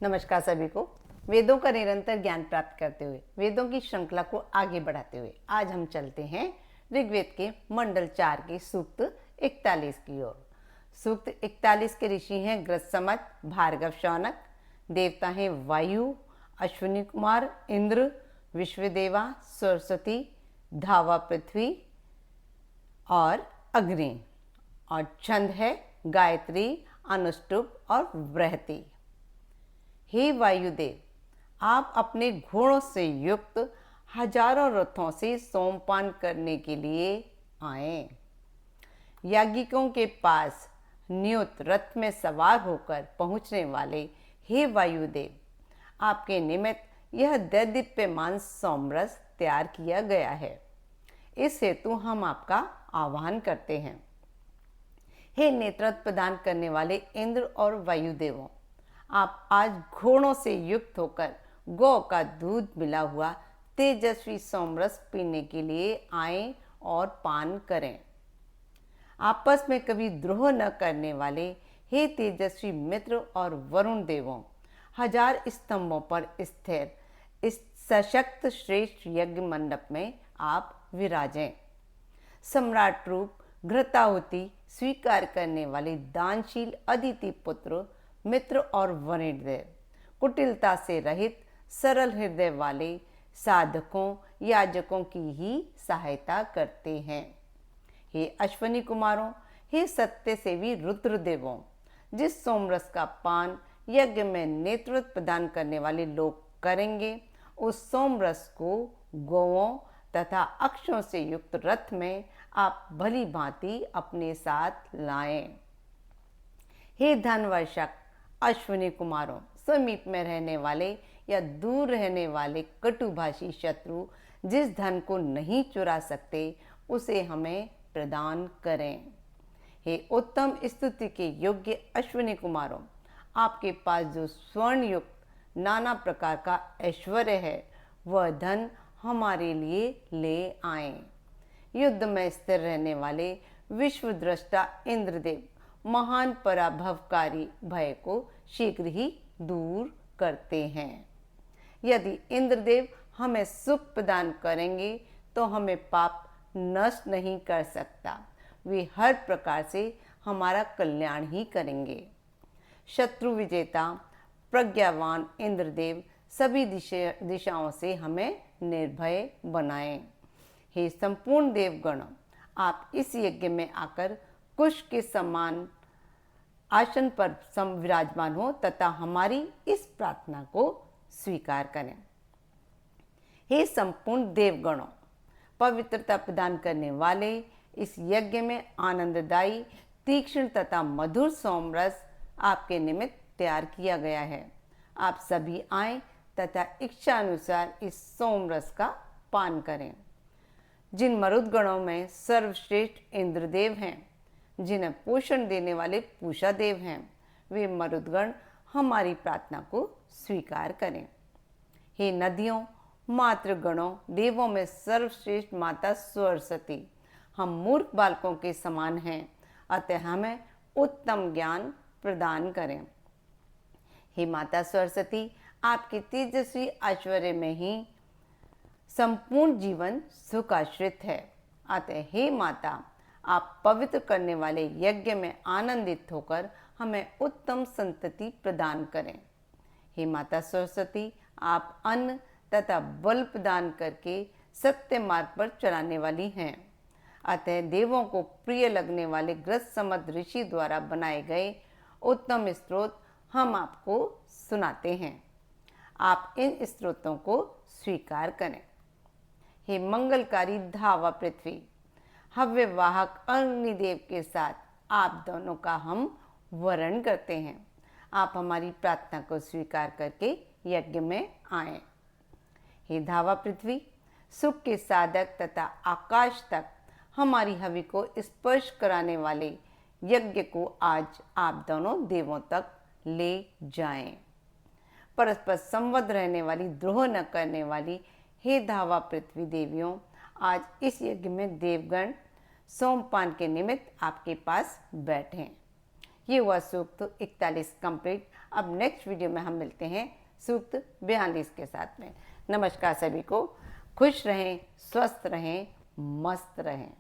नमस्कार सभी को। वेदों का निरंतर ज्ञान प्राप्त करते हुए वेदों की श्रृंखला को आगे बढ़ाते हुए आज हम चलते हैं ऋग्वेद के मंडल 4 के सूक्त 41 की ओर। सूक्त 41 के ऋषि हैं ग्रसमत, भार्गव, शौनक। देवता हैं वायु, अश्विनी कुमार, इंद्र, विश्वदेवा, सरस्वती, धावा, पृथ्वी और अग्नि। और छंद है गायत्री, अनुष्टुप और बृहति। हे वायुदेव, आप अपने घोड़ों से युक्त हजारों रथों से सोमपान करने के लिए आए। याज्ञिकों के पास नियुक्त रथ में सवार होकर पहुंचने वाले हे वायुदेव, आपके निमित्त यह दैदीप्यमान सोमरस तैयार किया गया है। इस हेतु हम आपका आह्वान करते हैं। हे नेतृत्व प्रदान करने वाले इंद्र और वायुदेवों, आप आज घोड़ों से युक्त होकर गौ का दूध मिला हुआ तेजस्वी सोमरस पीने के लिए आए और पान करें। आपस में कभी द्रोह न करने वाले हे तेजस्वी मित्र और वरुण देवों, हजार स्तंभों पर स्थिर इस सशक्त श्रेष्ठ यज्ञ मंडप में आप विराजें। सम्राट रूप घृताहुति स्वीकार करने वाले दानशील अदिति पुत्र मित्र और वरुणदेव, कुटिलता से रहित सरल हृदय वाले साधकों याजकों की ही सहायता करते हैं। हे अश्वनी कुमारों, हे सत्य सेवी रुद्रदेवों, जिस सोमरस का पान यज्ञ में नेतृत्व प्रदान करने वाले लोग करेंगे, उस सोमरस को गौओं तथा अक्षों से युक्त रथ में आप भली भांति अपने साथ लाएं। हे धनवर्षक अश्विनी कुमारों, समीप में रहने वाले या दूर रहने वाले कटुभाषी शत्रु जिस धन को नहीं चुरा सकते, उसे हमें प्रदान करें। हे उत्तम स्तुति के योग्य अश्विनी कुमारों, आपके पास जो स्वर्ण युक्त नाना प्रकार का ऐश्वर्य है, वह धन हमारे लिए ले आए। युद्ध में स्थिर रहने वाले विश्वद्रष्टा इंद्रदेव महान पराभवकारी भय को शीघ्र ही दूर करते हैं। यदि इंद्रदेव हमें सुख प्रदान करेंगे तो हमें पाप नष्ट नहीं कर सकता। वे हर प्रकार से हमारा कल्याण ही करेंगे। शत्रु विजेता प्रज्ञावान इंद्रदेव सभी दिशाओं से हमें निर्भय बनाएं। हे संपूर्ण देवगणों, आप इस यज्ञ में आकर कुश के समान आसन पर विराजमान हो तथा हमारी इस प्रार्थना को स्वीकार करें। हे संपूर्ण देवगणों, पवित्रता प्रदान करने वाले इस यज्ञ में आनंददायी तीक्ष्ण तथा मधुर सोमरस आपके निमित्त तैयार किया गया है। आप सभी आएं तथा इच्छा अनुसार इस सोमरस का पान करें। जिन मरुदगणों में सर्वश्रेष्ठ इंद्रदेव हैं, जिन्हें पोषण देने वाले पूषा देव हैं, वे मरुदगण हमारी प्रार्थना को स्वीकार करें। हे नदियों, मातृगणों, देवों में सर्वश्रेष्ठ माता सरस्वती, हम मूर्ख बालकों के समान हैं, अतः हमें उत्तम ज्ञान प्रदान करें। हे माता सरस्वती, आपके तेजस्वी ऐश्वर्य में ही संपूर्ण जीवन सुखाश्रित है। अतः हे माता, आप पवित्र करने वाले यज्ञ में आनंदित होकर हमें उत्तम संतति प्रदान करें। हे माता सरस्वती, आप अन्न तथा बल प्रदान करके सत्य मार्ग पर चलाने वाली हैं। अतः देवों को प्रिय लगने वाले ग्रसमत ऋषि द्वारा बनाए गए उत्तम स्तोत्र हम आपको सुनाते हैं। आप इन स्तोत्रों को स्वीकार करें। हे मंगलकारी धावा पृथ्वी, हव्य वाहक अग्निदेव के साथ आप दोनों का हम वरण करते हैं। आप हमारी प्रार्थना को स्वीकार करके यज्ञ में आए। हे धावा पृथ्वी, सुख के साधक तथा आकाश तक हमारी हवि को स्पर्श कराने वाले यज्ञ को आज आप दोनों देवों तक ले जाएं। परस्पर संबद्ध रहने वाली, द्रोह न करने वाली हे धावा पृथ्वी देवियों, आज इस यज्ञ में देवगण सोमपान के निमित्त आपके पास बैठे। ये हुआ सूक्त 41 कंप्लीट। अब नेक्स्ट वीडियो में हम मिलते हैं सूक्त 42 के साथ में। नमस्कार सभी को, खुश रहें, स्वस्थ रहें, मस्त रहें।